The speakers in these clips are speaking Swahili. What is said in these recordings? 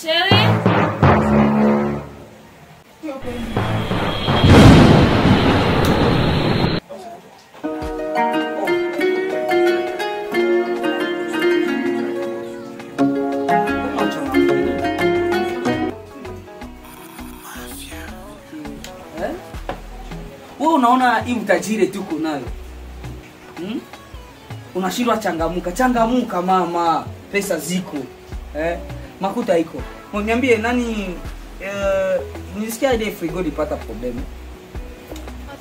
Sherry? Wewe unaona hii utajiri tuko nayo. Unashindwa changamuka mama. Pesa ziko. Makuta iko. Niambie nani nilisikia ile frigo ilipata problem.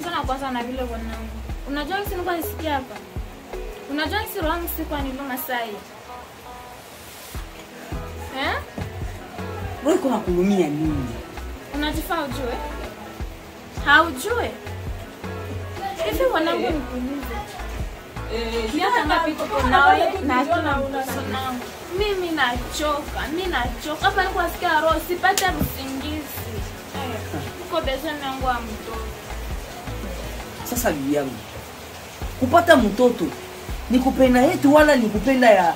Achana kwanza na vile bwanangu. Unajua sisi nilikuwa nisikia hapa. Unajua sisi roho siku aniluma sai. Wewe kuna kulumia nini? Unajifaa ujue? Haujue? Hivi bwanangu nikuulize. Miaka ngapi tuko nawe na hatuna mtoto nangu? Mimi nachoka. Hapa niko nasikia roho sipate usingizi. Uko bezeni yangu wa mtoto. Sasa bibi yangu. Kupata mtoto ni kupenda yetu wala ni kupenda ya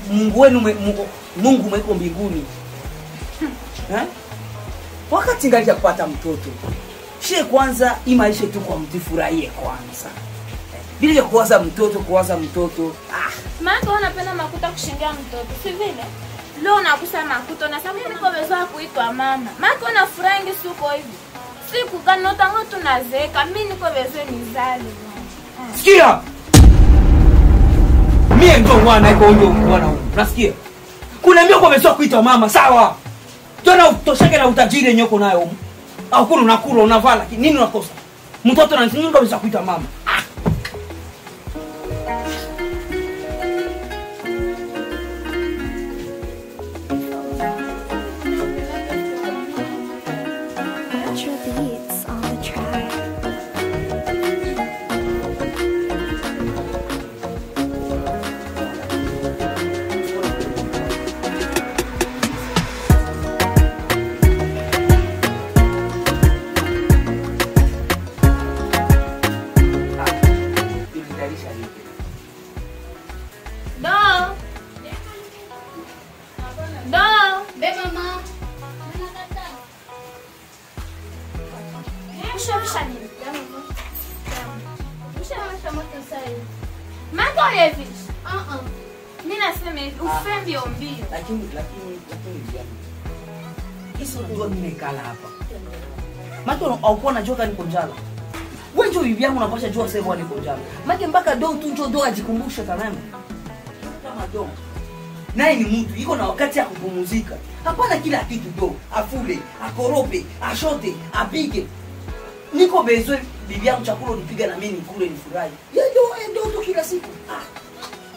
Mungu wenu Mungu mweko mbinguni. Wakati ngali ya kupata mtoto. Shie kwanza imaisha tu kwa mtifurahie kwanza. Bila kuwaza mtoto. Maana unapenda makuta kushingia mtoto, si vile? Leo nakusa makuta na sababu niko bezoa kuitwa mama. Maana unafurahi suko hivi. Siku gani utango tunazeka, mimi niko bezoe nizali. Sikia! Mie ndo mwana iko ndio mwana huyu. Unasikia? Kuniambia kwa bezoa kuitwa mama, sawa? Tuna utosheke na utajiri nyoko nayo. Au kuna unakula unavala nini unakosa? Mtoto na nini ndo bezoa kuitwa mama? Lakini Kisa unajua nimekala hapa. Maana haukuwa unajua kama niko njala. Wewe njoo bibi yangu unapasha jua sasa hivi niko njala. Maana mpaka do tu njoo do ajikumbushe kama do. Naye ni mtu iko na wakati ya kupumzika. Hapana kila kitu do, afule, akorope, ashote, apige. Niko bezwe bibi yangu chakula unipiga na mimi nikule nifurahi. Yeye ndo kila siku.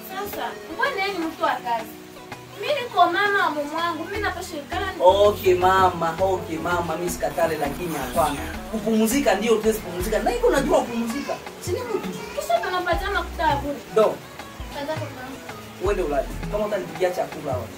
Sasa, mbona ni mtu wa kazi? Mimi niko mama wa mume wangu, mimi napashirikana. Okay mama, mimi sikatale lakini hapana. Kupumzika ndio tuwezi kupumzika. Na hivyo unajua kupumzika. Si ni mtu. Kisha tunapatia makuta ya bure. Do. Kaza kwa mama. Uende ulali. Kama utanipigia chakula hapo.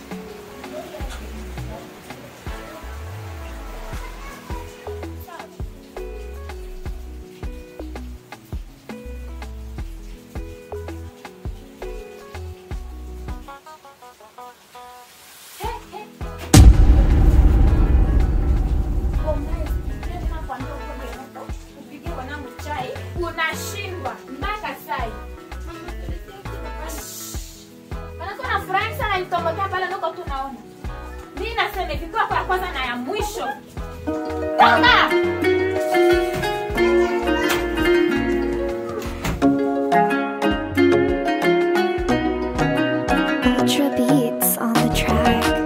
Unashindwa mpaka sai. Bana furahi sana nitombotea pale niko tunaona. Mimi nasema ikikuwa kwa kwanza na ya mwisho. Toka! Ultra beats on the track.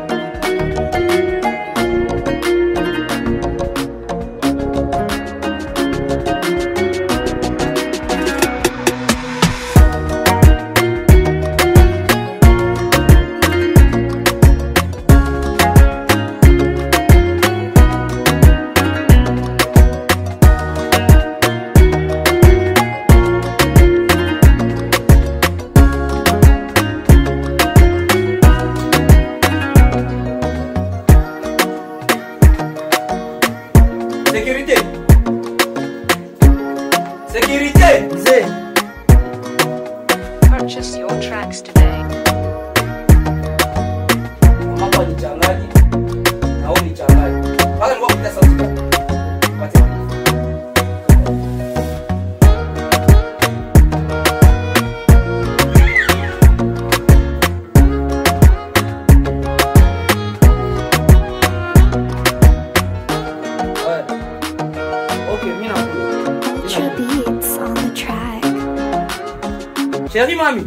Chérie, mami.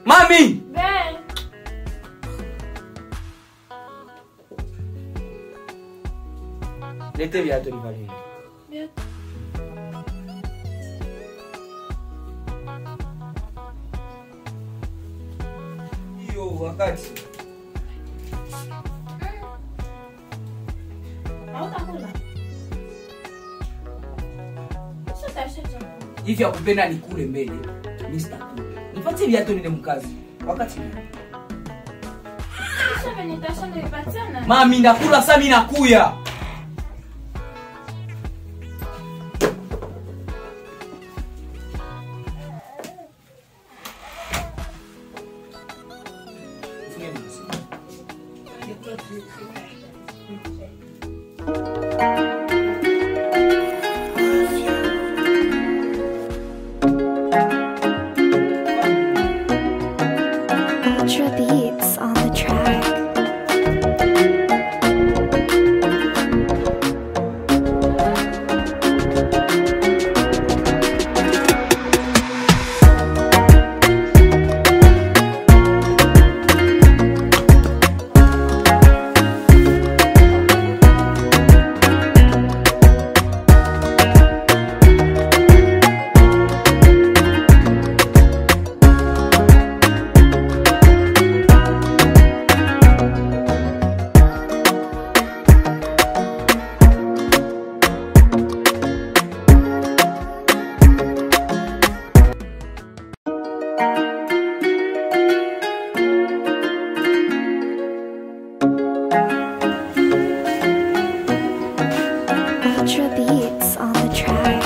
Mami! Ben. Lete viatu nivalie. Viatu. Hiyo wakati. Hautakula. Sasa Hivi akupenda nikule mbele. Mimi sitakula. Nipatie viatu nile mkazi. Wakati. Mami ndakula sasa mimi nakuya. Ultra beats on the track. Ultra beats on the track.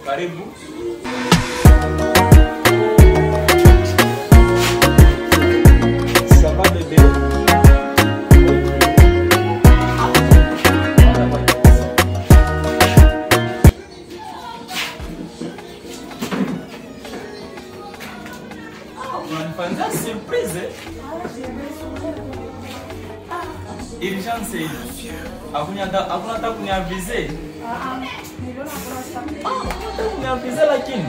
Karibu. Ça va bébé? Unanifanyia surprise? Urgence hivi. Hakuna hata kuniavize. Kuniavize lakini.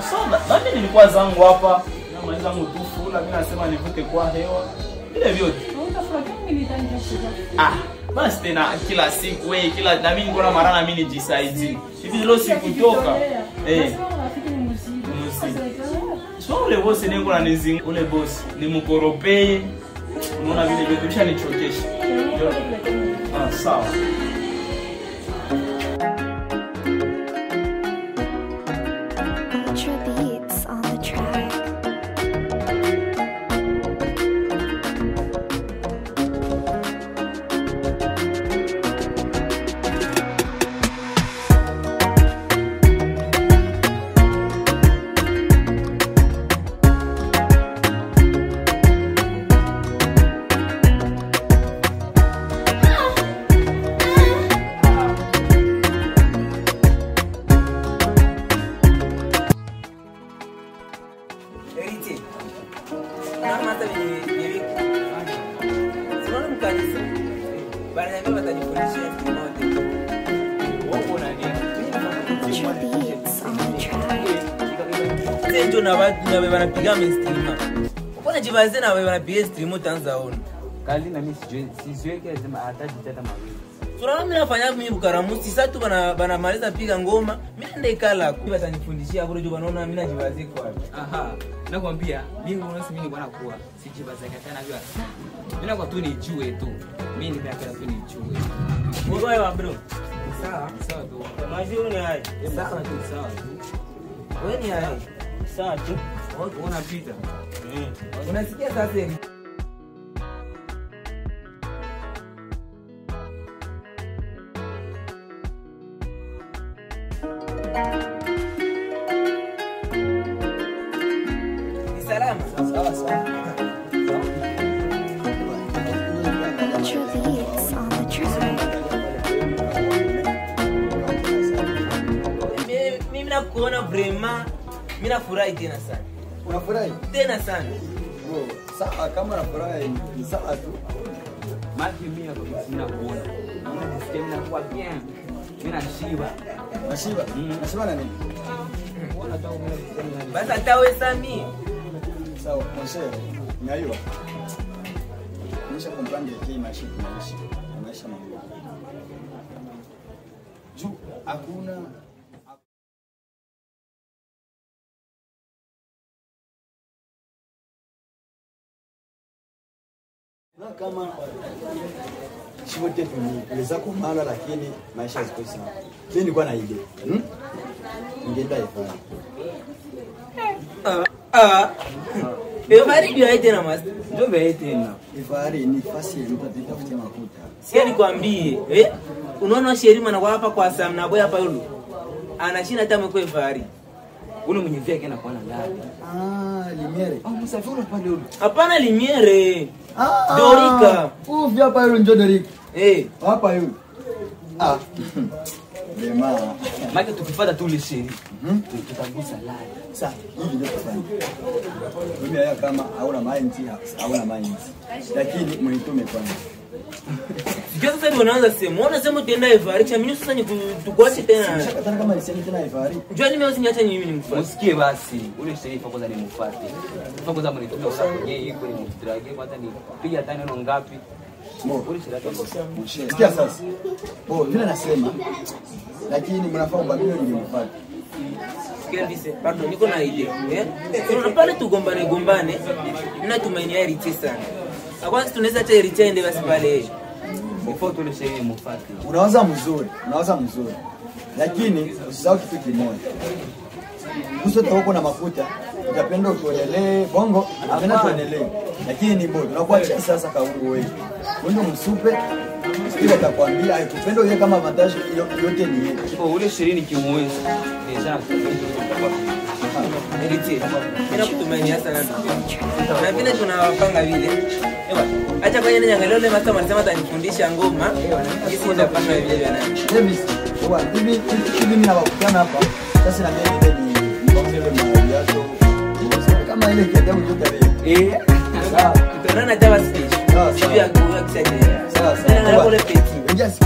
So nani nilikuwa zangu hapa na mwanza mtufu la mimi nasema nivute kwa hewa ile vyote. Basi tena kila siku kila na mimi niko na mara na mimi nijisaidie. Hivi leo sikutoka. So ule boss niko na nizinga ule boss ni mkoropeye. Unaona vile vyote vishanichokesha. Sawa. Ultra beats on the track. Erite. Kama hata ni Sinaona mkanisa. Bana mimi watanifundisha kitu moja. Wao na Ultra beats on the track. Ndio na watu na wanapiga mainstream. Mbona jivaze na wanapiga stream tanza ona. Kali na mimi siziweke lazima hata jitata mawili. Tunaona mimi nafanya mimi bukaramusi sasa tu bana maliza piga ngoma. Mimi nenda ikala ku. Watanifundishia hapo ndio wanaona mimi najivaze kwa wapi. Aha. Nakwambia mimi unaona mimi nilikuwa nakuwa sijibazaka tena vile. Mimi nakuwa tu nijue tu. Mimi nimependa tu nijue. Wewe wa bro. Sawa tu. Majuru ni hai. Sawa tu. Wewe ni hai. Sawa tu. Unapita. Unasikia sasa hivi? Salama. Sawa. Ultra beats on the track. kuona vraiment mimi nafurahi tena sana. Unafurahi? Tena sana. Bro, sawa kama unafurahi ni sawa tu. Maki mimi hapo sina kuona. Mimi nasikia kwa bien. Mimi nashiba. Nashiba? Nashiba na nini? Basi atawe Sami. Sawa, mshe. Nyaiwa. Nisha comprendre que maisha tunaishi. Maisha mambo. Juu hakuna na kama shiwote tuliweza kumala lakini maisha ziko sawa. Mimi nilikuwa na idea. Ningeenda ifanye. Mari ndio aite na master. Ndio vile tena. Ifari ni fasi nitatafutia makuta. Sikia nikwambie, unaona Sherima na hapa kwa Sam na boy hapa yule. Anashinda hata mko Ifari. Ule mwenye vyake anakuwa na ndani. Limiere. Msafiri pale ule. Hapana Limiere. Dorika. Vya hapa yule ndio Dorika. Hapa yule. Dema. Maki tukifuata tu ile sheri. Tutagusa lali. Sasa hivi ndio tufanye. Mimi haya kama hauna mind. Lakini mwenitume kwanza. Sikia sasa ndio unaanza sema. Unasema tuenda Ifari, cha mimi sasa ni tukuache tena. Shaka kama niseme tena Ifari. Njoo nimeweza niacha mimi nimfuate. Usikie basi. Ule sheri kwanza nimfuate. Kwanza mwenitume usako yeye yuko ni mtrage kwanza ni piga tano neno ngapi? Ule sheri Sikia sasa. Vile nasema lakini mnafaa mbambio nilimfuate. Sikia vise, pardon niko na idea. Tunaona pale tugombane. Mimi tumainia Erite sana. Kwanza tunaweza acha Erite ende basi pale. Mfoto ile sheri mfuate. Unawaza mzuri. Lakini usisahau kitu kimoja. Usote huko na mafuta, utapenda utuonelee bongo, apenda tuonelee. Lakini ni bora. Tunakuwa sasa kaungu wewe. Wewe msupe, sikile atakwambia aikupenda yeye kama vantage yote ni yeye. Ule sheri ni kimwezi. Deja. Erite. Mimi nakutumainia sana. Na vile tunawapanga vile. Acha kwa yeye niangalie yule master anasema atanifundisha ngoma. Hizi nitapanga vile bwana. Hivi mimi nawakutana hapa. Sasa na mimi ni mbongele mahali yako. Kama ile kiatu ndio Sawa. Tutaonana hata basi. Sawa. Sio ya kuacha. Sawa. Sawa. Ndio kule peti. Ingia siku